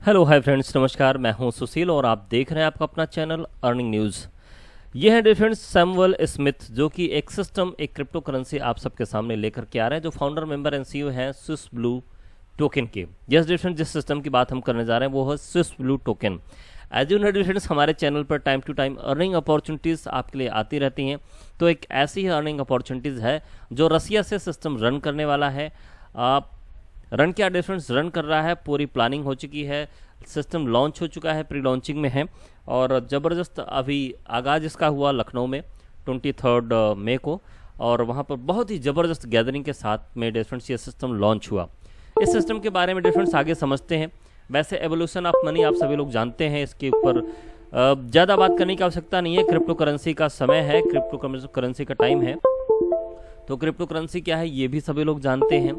Hello hi friends, नमस्कार। मैं हूं सुशील और आप देख रहे हैं आपका अपना चैनल अर्निंग न्यूज़। ये है फ्रेंड्स सैमुअल स्मिथ, जो कि एक सिस्टम, एक क्रिप्टो करेंसी आप सबके सामने लेकर के आ रहे हैं, जो फाउंडर मेंबर एंड सीईओ हैं स्विस ब्लू टोकन के। यस डिफरेंट, जिस सिस्टम की बात हम करने जा रहे हैं वो है Swiss blue token. As you know difference, हमारे चैनल पर time to time earning opportunities आपके लिए आती रहती हैं। तो एक ऐसी ही अर्निंग अपॉर्चुनिटीज़ है जो रसिया से सिस्टम रन करने वाला है। आप रन क्या डिफरेंस रन कर रहा है, पूरी प्लानिंग हो चुकी है, सिस्टम लॉन्च हो चुका है, प्री लॉन्चिंग में है और ज़बरदस्त अभी आगाज़ इसका हुआ लखनऊ में 23 मई को, और वहाँ पर बहुत ही ज़बरदस्त गैदरिंग के साथ में डिफरेंस ये सिस्टम लॉन्च हुआ। इस सिस्टम के बारे में डिफरेंस आगे समझते हैं। वैसे एवोल्यूशन ऑफ मनी आप सभी लोग जानते हैं, इसके ऊपर ज़्यादा बात करने की आवश्यकता नहीं है। क्रिप्टो करेंसी का समय है, क्रिप्टो करेंसी का टाइम है। तो क्रिप्टो करेंसी क्या है ये भी सभी लोग जानते हैं।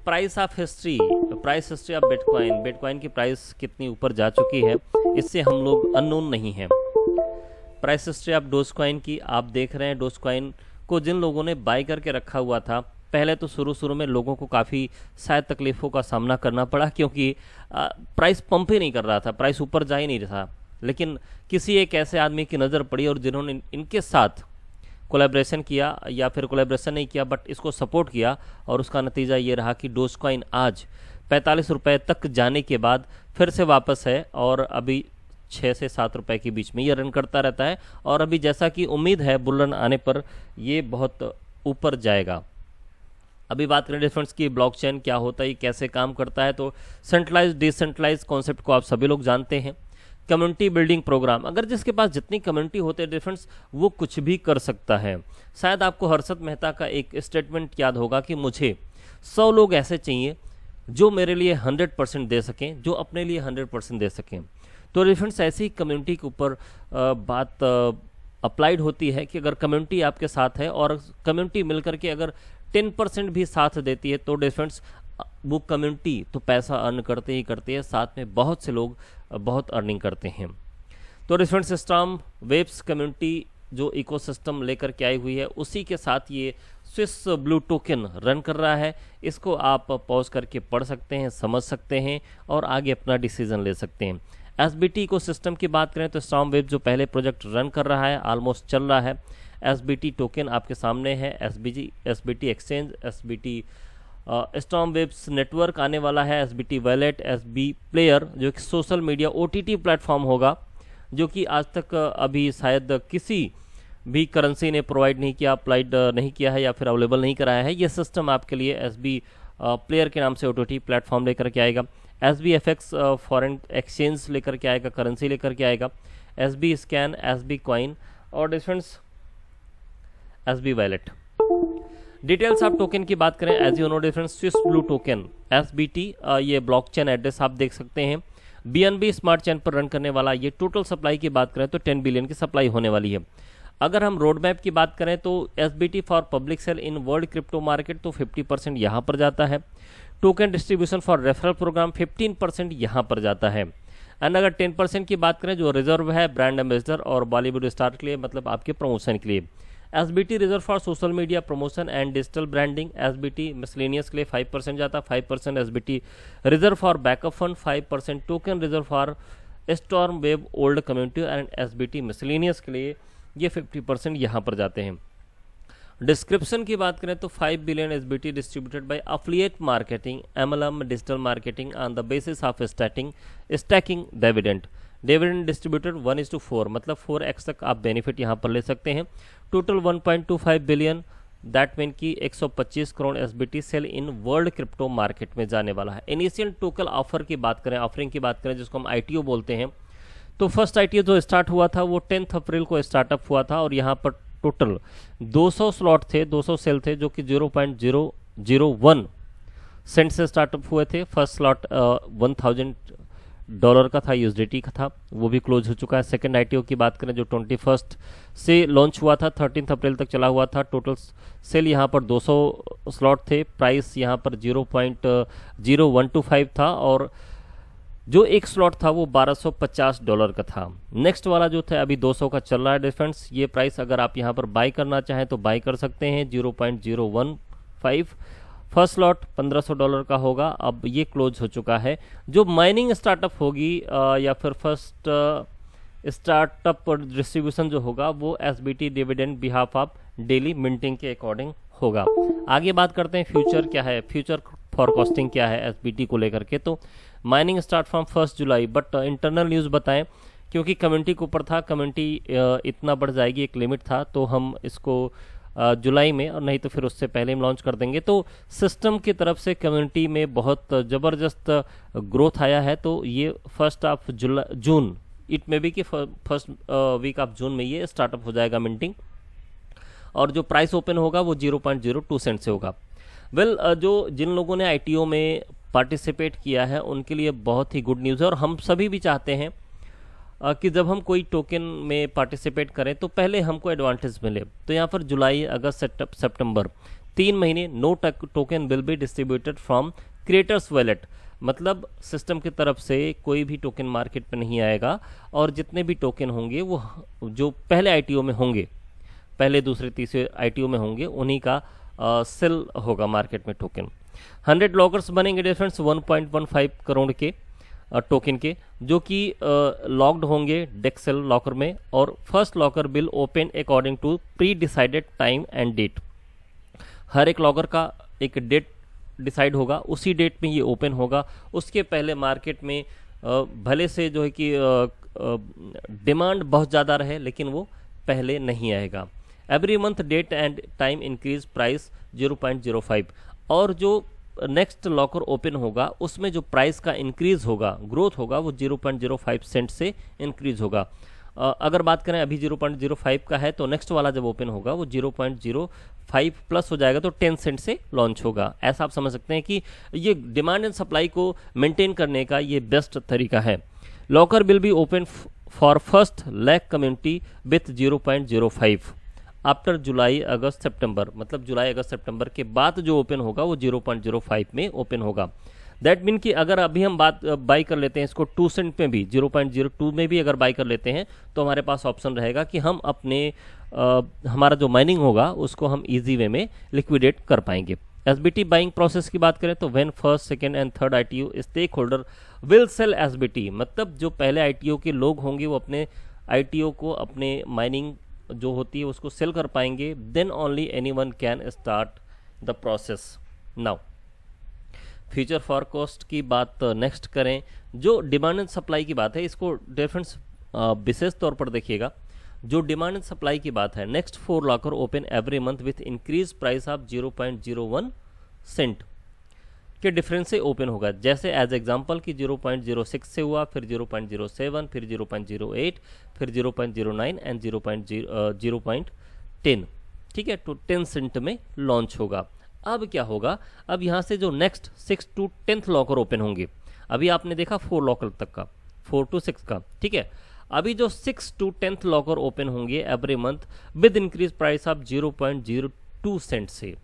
Price of history, price history of bitcoin, bitcoin की प्राइस कितनी ऊपर जा चुकी है इससे हम लोग अननोन नहीं हैं। प्राइस हिस्ट्री ऑफ डोजकॉइन की आप देख रहे हैं। डोजकॉइन को जिन लोगों ने बाय करके रखा हुआ था, पहले तो शुरू में लोगों को काफ़ी शायद तकलीफ़ों का सामना करना पड़ा, क्योंकि प्राइस पंप ही नहीं कर रहा था, प्राइस ऊपर जा ही नहीं रहा। लेकिन किसी एक ऐसे आदमी की नज़र पड़ी और जिन्होंने इनके साथ कोलैबोरेशन किया, या फिर कोलैबोरेशन नहीं किया बट इसको सपोर्ट किया, और उसका नतीजा ये रहा कि डोजकॉइन आज 45 रुपये तक जाने के बाद फिर से वापस है, और अभी 6 से 7 रुपये के बीच में ये रन करता रहता है। और अभी जैसा कि उम्मीद है बुल रन आने पर ये बहुत ऊपर जाएगा। अभी बात करें डिफरेंस की, ब्लॉकचेन क्या होता है, कैसे काम करता है। तो सेंट्रलाइज डिसेंट्रलाइज कॉन्सेप्ट को आप सभी लोग जानते हैं। कम्युनिटी बिल्डिंग प्रोग्राम, अगर जिसके पास जितनी कम्युनिटी होते हैं डिफरेंस, वो कुछ भी कर सकता है। शायद आपको हर्षद मेहता का एक स्टेटमेंट याद होगा कि मुझे 100 लोग ऐसे चाहिए जो मेरे लिए 100% दे सकें, जो अपने लिए 100% दे सकें। तो डिफरेंस ऐसी कम्युनिटी के ऊपर बात अप्लाइड होती है कि अगर कम्युनिटी आपके साथ है और कम्युनिटी मिलकर के अगर 10% भी साथ देती है तो डिफरेंस वो कम्युनिटी तो पैसा अर्न करते ही करते हैं, साथ में बहुत से लोग बहुत अर्निंग करते हैं। तो डिफरेंस स्टॉर्म वेब्स कम्युनिटी जो इकोसिस्टम लेकर के आई हुई है, उसी के साथ ये स्विस ब्लू टोकन रन कर रहा है। इसको आप पॉज करके पढ़ सकते हैं, समझ सकते हैं और आगे अपना डिसीजन ले सकते हैं। एसबीटी इकोसिस्टम की बात करें तो स्टॉर्म वेब जो पहले प्रोजेक्ट रन कर रहा है, ऑलमोस्ट चल रहा है। एसबीटी टोकन आपके सामने है, SBT exchange, SBT storm webs network आने वाला है, एसबीटी वॉलेट, एसबी प्लेयर जो कि सोशल मीडिया ओटीटी प्लेटफॉर्म होगा, जो कि आज तक अभी शायद किसी भी करेंसी ने प्रोवाइड नहीं किया, अप्लाइड नहीं किया है या फिर अवेलेबल नहीं कराया है। ये सिस्टम आपके लिए एसबी प्लेयर के नाम से ओटीटी प्लेटफॉर्म लेकर के आएगा। एसबी एफएक्स फॉरेन एक्सचेंज लेकर के आएगा, करेंसी लेकर के आएगा। एसबी स्कैन, एसबी कॉइन और डिफरेंस एसबी वॉलेट। डिटेल्स आप टोकन की बात करें, as you know difference Swiss blue token SBT, ये ब्लॉकचेन एड्रेस आप देख सकते हैं। बीएनबी स्मार्ट चेन पर रन करने वाला। ये टोटल सप्लाई की बात करें तो 10 बिलियन की सप्लाई होने वाली है। अगर हम रोड मैप की बात करें तो SBT for public sale in world crypto market, तो 50% यहाँ पर जाता है। Token distribution for referral program 15% यहाँ पर जाता है। एंड अगर 10% की बात करें जो रिजर्व है ब्रांड एम्बेसडर और बॉलीवुड स्टार के लिए, मतलब आपके प्रमोशन के लिए। SBT reserve for social media promotion and digital branding. SBT miscellaneous के लिए 5% जाता, 5% SBT reserve for backup fund, 5% token reserve for storm web old community and SBT miscellaneous के लिए ये 50% यहाँ पर जाते हैं। डिस्क्रिप्शन की बात करें तो 5 billion SBT distributed by affiliate marketing, MLM digital marketing on the basis of stacking dividend. Dividend distributed 1:4, मतलब 4x तक आप बेनिफिट यहाँ पर ले सकते हैं। टोटल 1.25 बिलियन, दैट मीन कि 125 crore SBT sale in world crypto market में जाने वाला है। इनिशियल टोकन ऑफर की बात करें, ऑफरिंग की बात करें जिसको हम आईटीओ बोलते हैं, तो फर्स्ट आईटीओ जो स्टार्ट हुआ था वो 10 अप्रैल को स्टार्टअप हुआ था और यहाँ पर टोटल 200 स्लॉट थे, 200 सेल थे जो कि 0.001 सेंट से स्टार्टअप हुए थे। फर्स्ट स्लॉट $1000 का था, यूएसडीटी का था, वो भी क्लोज हो चुका है। सेकंड आईटीओ की बात करें जो 21 से लॉन्च हुआ था, 13 अप्रैल तक चला हुआ था। टोटल सेल यहाँ पर 200 स्लॉट थे, प्राइस यहाँ पर 0.0125 था और जो एक स्लॉट था वो $1250 का था। नेक्स्ट वाला जो था अभी 200 का चल रहा है डिफरेंस। ये प्राइस अगर आप यहाँ पर बाई करना चाहें तो बाई कर सकते हैं 0.015 फर्स्ट लॉट $1500 का होगा, अब ये क्लोज हो चुका है। जो माइनिंग स्टार्टअप होगी या फिर फर्स्ट स्टार्टअप डिस्ट्रीब्यूशन जो होगा वो SBT dividend behalf of daily minting के अकॉर्डिंग होगा। आगे बात करते हैं फ्यूचर क्या है, फ्यूचर फॉरकास्टिंग क्या है SBT को लेकर के। तो mining start from 1 July, but internal news बताएं क्योंकि कम्युनिटी के ऊपर था, कम्युनिटी इतना बढ़ जाएगी, एक लिमिट था, तो हम इसको जुलाई में, और नहीं तो फिर उससे पहले हम लॉन्च कर देंगे। तो सिस्टम की तरफ से कम्युनिटी में बहुत ज़बरदस्त ग्रोथ आया है। तो ये first of June, it may be कि फर्स्ट वीक ऑफ जून में ये स्टार्टअप हो जाएगा मिंटिंग, और जो प्राइस ओपन होगा वो 0.02 सेंट से होगा। जो जिन लोगों ने ITO में पार्टिसिपेट किया है उनके लिए बहुत ही गुड न्यूज़ है, और हम सभी भी चाहते हैं कि जब हम कोई टोकन में पार्टिसिपेट करें तो पहले हमको एडवांटेज मिले। तो यहाँ पर जुलाई, अगस्त, सितंबर 3 महीने no token will be distributed from creators wallet, मतलब सिस्टम की तरफ से कोई भी टोकन मार्केट में नहीं आएगा, और जितने भी टोकन होंगे वो जो पहले ITO में होंगे, पहले दूसरे तीसरे ITO में होंगे, उन्हीं का सेल होगा मार्केट में टोकन। 100 लॉकर्स बनेंगे डिफरेंस 1.15 करोड़ के टोकन के, जो कि लॉक्ड होंगे डेक्सेल लॉकर में, और first locker will open according to pre decided time and date. हर एक लॉकर का एक डेट डिसाइड होगा, उसी डेट में ये ओपन होगा। उसके पहले मार्केट में भले से जो है कि डिमांड बहुत ज़्यादा रहे, लेकिन वो पहले नहीं आएगा। Every month date and time increase price 0.05, और जो नेक्स्ट लॉकर ओपन होगा उसमें जो प्राइस का इंक्रीज होगा, ग्रोथ होगा, वो 0.05 सेंट से इंक्रीज होगा। अगर बात करें अभी 0.05 का है, तो नेक्स्ट वाला जब ओपन होगा वो 0.05 प्लस हो जाएगा, तो 10 सेंट से लॉन्च होगा। ऐसा आप समझ सकते हैं कि ये डिमांड एंड सप्लाई को मेंटेन करने का ये बेस्ट तरीका है। Locker will be open for first lakh community with 0.05 after July, अगस्त, सितंबर, मतलब जुलाई, अगस्त, सितंबर के बाद जो ओपन होगा वो 0.05 में ओपन होगा। दैट मीन कि अगर अभी हम बात बाई कर लेते हैं इसको 2 सेंट में भी, 0.02 में भी अगर बाई कर लेते हैं, तो हमारे पास ऑप्शन रहेगा कि हम अपने हमारा जो माइनिंग होगा उसको हम इजी वे में लिक्विडेट कर पाएंगे। SBT बाइंग प्रोसेस की बात करें तो when first, second and third ITO stake holder will sell SBT, मतलब जो पहले ITO के लोग होंगे वो अपने ITO को, अपने माइनिंग जो होती है उसको सेल कर पाएंगे, then only anyone can start the process. Now future forecast की बात नेक्स्ट करें, जो डिमांड एंड सप्लाई की बात है, इसको डिफरेंस विशेष तौर पर देखिएगा। जो डिमांड एंड सप्लाई की बात है, next 4 locker open every month with increase price of 0.01 cent के डिफरेंस से ओपन होगा। जैसे एज एग्जांपल कि 0.06 से हुआ, फिर 0.07, फिर 0.08, फिर 0.09 एंड 0.10, ठीक है, तो 10 सेंट में लॉन्च होगा। अब क्या होगा, अब यहाँ से जो next 6 to 10th locker open होंगे, अभी आपने देखा 4 लॉकर तक का, 4 to 6 का, ठीक है, अभी जो 6 to 10th लॉकर ओपन होंगे every month with increase price of 0.02 cent से।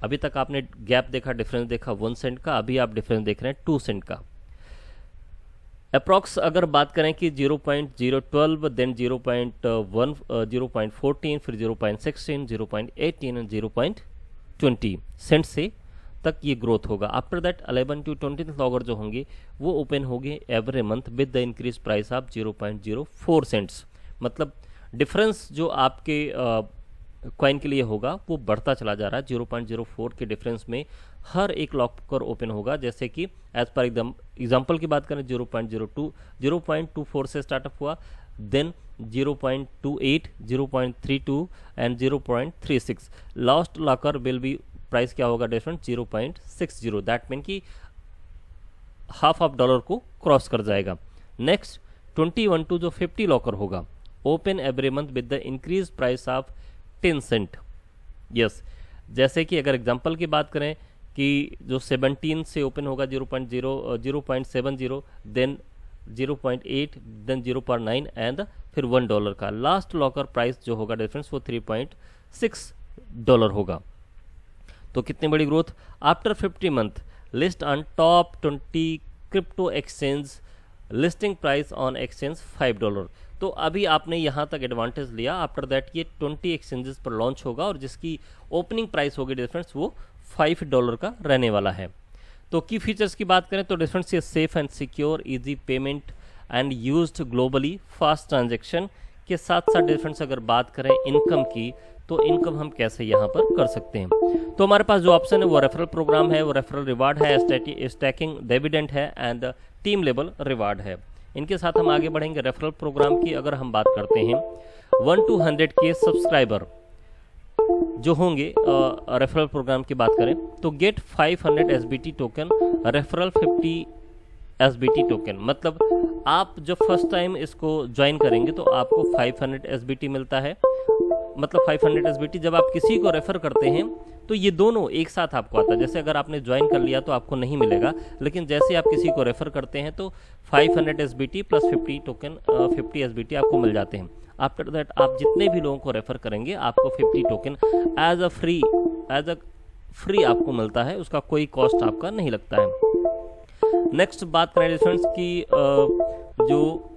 अभी तक आपने गैप देखा, डिफरेंस देखा 1 सेंट का, अभी आप डिफरेंस देख रहे हैं 2 सेंट का। अप्रॉक्स अगर बात करें कि 0.012, देन 0.14, फिर 0.16, 0.18 एंड 0.20 सेंट से तक ये ग्रोथ होगा। आफ्टर दैट 11 to 20 लॉकर जो होंगे वो ओपन होंगे every month with the increase price of 0.04 cents, मतलब डिफरेंस जो आपके कॉइन के लिए होगा वो बढ़ता चला जा रहा है। 0.04 के डिफरेंस में हर एक लॉकर ओपन होगा। जैसे कि एज पर एग्जाम्पल की बात करें 0.24 से स्टार्टअप हुआ, then 0.28, 0.32 and 0.36। Last locker will be price क्या होगा डिफरेंट 0.60, दैट मीन कि $0.5 को क्रॉस कर जाएगा। नेक्स्ट 21 to जो 50 लॉकर होगा open every month with the increase price of 10 cent. Yes, जैसे कि अगर एग्जांपल की बात करें कि जो 17 से ओपन होगा 0.70, देन 0.8, देन 0.9 एंड फिर $1 का। लास्ट लॉकर प्राइस जो होगा डिफरेंस वो $3.6 होगा। तो कितनी बड़ी growth. After 50 month list on top 20 crypto exchange, listing price on exchange $5। तो अभी आपने यहाँ तक एडवांटेज लिया। आफ्टर दैट ये 20 एक्सचेंजेस पर लॉन्च होगा और जिसकी ओपनिंग प्राइस होगी डिफरेंस वो $5 का रहने वाला है। तो की फीचर्स की बात करें तो डिफरेंस ये safe and secure, easy payment and used globally, fast transaction के साथ साथ डिफरेंस अगर बात करें इनकम की तो इनकम हम कैसे यहाँ पर कर सकते हैं। तो हमारे पास जो ऑप्शन है वो रेफरल प्रोग्राम है, वो रेफरल रिवार्ड है, स्टैकिंग डिविडेंड है एंड टीम लेवल रिवार्ड है। इनके साथ हम आगे बढ़ेंगे। रेफरल प्रोग्राम की अगर हम बात करते हैं 1 to 100 के सब्सक्राइबर जो होंगे रेफरल प्रोग्राम की बात करें तो get 500 SBT token, referral 50 SBT token. मतलब आप जब फर्स्ट टाइम इसको ज्वाइन करेंगे तो आपको 500 SBT मिलता है। मतलब 500 SBT जब आप किसी को रेफर करते हैं तो ये दोनों एक साथ आपको आता है। जैसे अगर आपने ज्वाइन कर लिया तो आपको नहीं मिलेगा, लेकिन जैसे आप किसी को रेफर करते हैं तो 500 SBT प्लस 50 टोकन 50 SBT आपको मिल जाते हैं। आफ्टर दैट आप जितने भी लोगों को रेफर करेंगे आपको 50 टोकन एज अ फ्री आपको मिलता है, उसका कोई कॉस्ट आपका नहीं लगता है। नेक्स्ट बात करें डिफरेंस की जो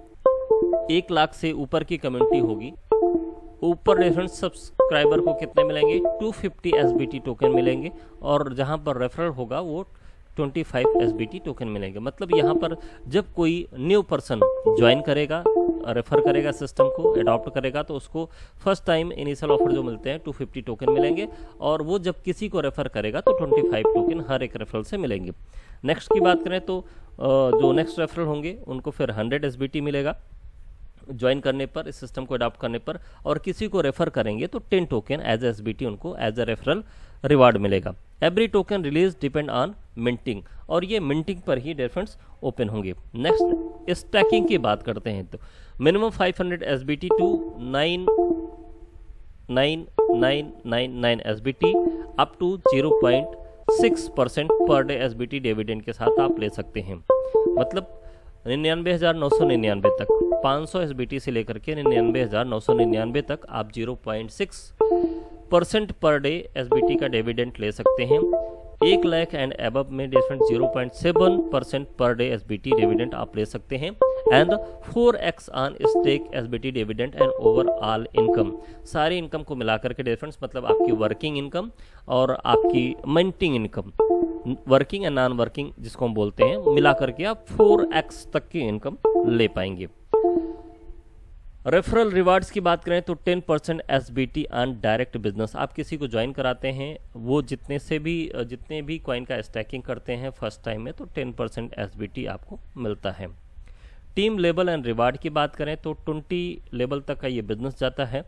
1 लाख से ऊपर की कम्युनिटी होगी, ऊपर डिफरेंस सब्सक्राइबर को कितने मिलेंगे 250 SBT टोकन मिलेंगे, और जहां पर रेफरल होगा वो 25 SBT टोकन मिलेंगे। मतलब यहाँ पर जब कोई न्यू पर्सन ज्वाइन करेगा, रेफर करेगा, सिस्टम को अडॉप्ट करेगा तो उसको फर्स्ट टाइम इनिशियल ऑफर जो मिलते हैं 250 टोकन मिलेंगे, और वो जब किसी को रेफर करेगा तो 25 टोकन हर एक रेफरल से मिलेंगे। नेक्स्ट की बात करें तो जो नेक्स्ट रेफरल होंगे उनको फिर 100 SBT मिलेगा ज्वाइन करने पर, इस सिस्टम को अडॉप्ट करने पर, और किसी को रेफर करेंगे तो 10 टोकन एज ए SBT उनको एज ए रेफरल रिवार्ड मिलेगा। Every token release depend on minting, और ये मिंटिंग पर ही डिफरेंस ओपन होंगे। नेक्स्ट स्टैकिंग की बात करते हैं तो minimum 500 SBT to 99999 SBT up to 0.6% per day SBT dividend के साथ आप ले सकते हैं। मतलब 99,999 तक 500 SBT से लेकर के 99,999 तक आप 0.6% पर डे SBT का डिविडेंड ले सकते हैं। 1 लाख एंड अबव में different 0.7% per day SBT dividend आप ले सकते हैं, and 4x on stake SBT dividend and overall income. सारी इनकम को मिलाकर के डिफरेंस मतलब आपकी वर्किंग इनकम और आपकी minting income, working and non working जिसको हम बोलते हैं, मिलाकर के आप 4x तक की इनकम ले पाएंगे। रेफरल रिवार्ड्स की बात करें तो 10% SBT ऑन डायरेक्ट बिजनेस। आप किसी को ज्वाइन कराते हैं, वो जितने भी कॉइन का स्टैकिंग करते हैं फर्स्ट टाइम में तो 10% SBT आपको मिलता है। टीम लेवल एंड रिवार्ड की बात करें तो 20 लेवल तक का ये बिजनेस जाता है।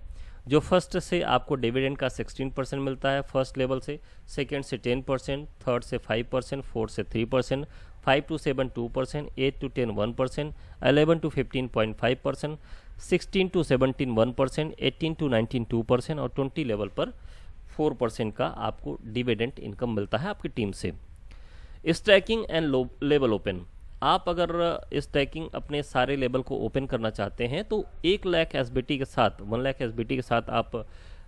जो फर्स्ट से आपको डिविडेंड का 16% मिलता है फर्स्ट लेवल से, सेकंड से 10%, थर्ड से 5%, फोर्थ से 3%, 5 to 7 2%, 8 to 10 1%, 11 to 15.5%, 16 to 17 1%, 18 to 19 2%, और 20 लेवल पर 4% का आपको डिविडेंड इनकम मिलता है आपकी टीम से। स्टैकिंग एंड लेवल ओपन, आप अगर स्टैकिंग अपने सारे लेवल को ओपन करना चाहते हैं तो 1 लाख SBT के साथ 1 लाख SBT के साथ आप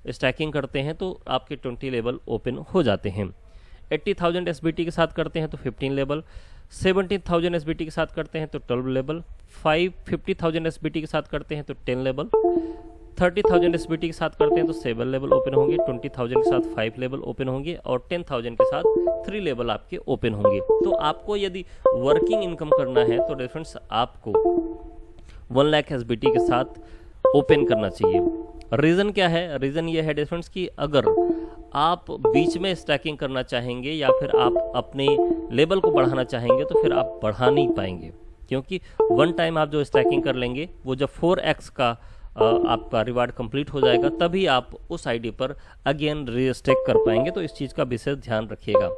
स्टैकिंग करते हैं तो आपके 20 लेवल ओपन हो जाते हैं। 80,000 SBT के साथ करते हैं तो 15 लेवल, 17,000 SBT के साथ करते हैं तो 12 लेवल, 50,000 SBT के साथ करते हैं तो 10 लेवल, 30,000 SBT के साथ करते हैं तो 7 लेवल ओपन होंगे, 20,000 के साथ 5 लेवल ओपन होंगे, और 10,000 के साथ 3 लेवल आपके ओपन होंगे। तो आपको यदि वर्किंग इनकम करना है तो डिफरेंस आपको 1 लाख SBT के साथ ओपन करना चाहिए। रीज़न क्या है? रीज़न ये है डिफरेंस कि अगर आप बीच में स्टैकिंग करना चाहेंगे या फिर आप अपने लेवल को बढ़ाना चाहेंगे तो फिर आप बढ़ा नहीं पाएंगे, क्योंकि वन टाइम आप जो स्टैकिंग कर लेंगे वो जब 4x का आपका रिवार्ड कंप्लीट हो जाएगा तभी आप उस आईडी पर अगेन रीस्टेक कर पाएंगे। तो इस चीज़ का विशेष ध्यान रखिएगा।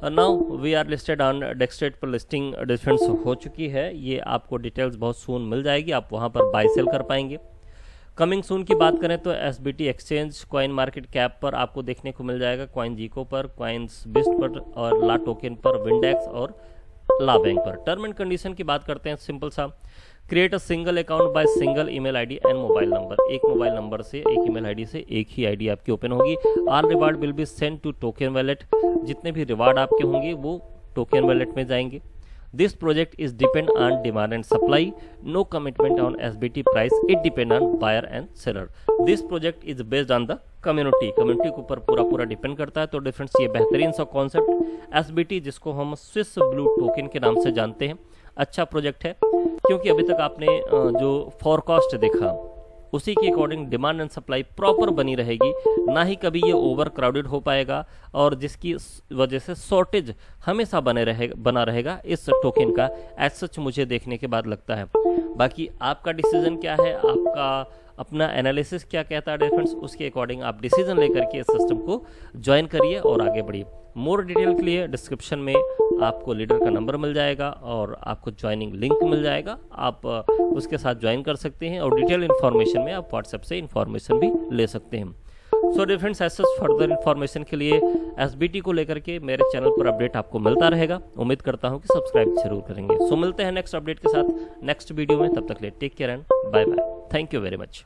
Now we are listed on Dextrade पर, लिस्टिंग डिफरेंस हो चुकी है, ये आपको डिटेल्स बहुत सून मिल जाएगी, आप वहाँ पर बाय सेल कर पाएंगे। कमिंग सून की बात करें तो SBT exchange coin market cap पर आपको देखने को मिल जाएगा, कॉइन जीको पर, कॉइन्स बिस्ट पर, और ला टोकन पर, विंडेक्स और ला बैंक पर। टर्म एंड कंडीशन की बात करते हैं, सिंपल सा, create a single account by single email ID and mobile number. एक मोबाइल नंबर से, एक ईमेल आईडी से एक ही आईडी आपकी ओपन होगी। All reward will be send to token wallet, जितने भी रिवार्ड आपके होंगे वो टोकन वैलेट में जाएंगे। This project is depend on demand and supply, no commitment on SBT price, it depend on buyer and seller. This project is based on the community के ऊपर पूरा डिपेंड करता है। तो डिफरेंस ये बेहतरीन सा कॉन्सेप्ट एसबीटी, जिसको हम स्विस ब्लू टोकन के नाम से जानते हैं, अच्छा प्रोजेक्ट है, क्योंकि अभी तक आपने जो फोरकास्ट देखा उसी के according demand and supply proper बनी रहेगी, ना ही कभी ये ओवर क्राउडेड हो पाएगा, और जिसकी वजह से शॉर्टेज हमेशा बना रहेगा इस टोकन का। एज सच मुझे देखने के बाद लगता है। बाकी आपका डिसीजन क्या है, आपका अपना एनालिसिस क्या कहता है डिफरेंस, उसके अकॉर्डिंग आप डिसीजन लेकर के इस सिस्टम को ज्वाइन करिए और आगे बढ़िए। मोर डिटेल के लिए डिस्क्रिप्शन में आपको लीडर का नंबर मिल जाएगा और आपको ज्वाइनिंग लिंक मिल जाएगा, आप उसके साथ ज्वाइन कर सकते हैं, और डिटेल इन्फॉर्मेशन में आप व्हाट्सएप से इन्फॉर्मेशन भी ले सकते हैं। सो डिफरेंस ऐसे फर्दर इन्फॉर्मेशन के लिए एसबीटी को लेकर के मेरे चैनल पर अपडेट आपको मिलता रहेगा। उम्मीद करता हूँ कि सब्सक्राइब जरूर करेंगे। सो मिलते हैं नेक्स्ट अपडेट के साथ नेक्स्ट वीडियो में, तब तक ले take care and bye bye. Thank you very much.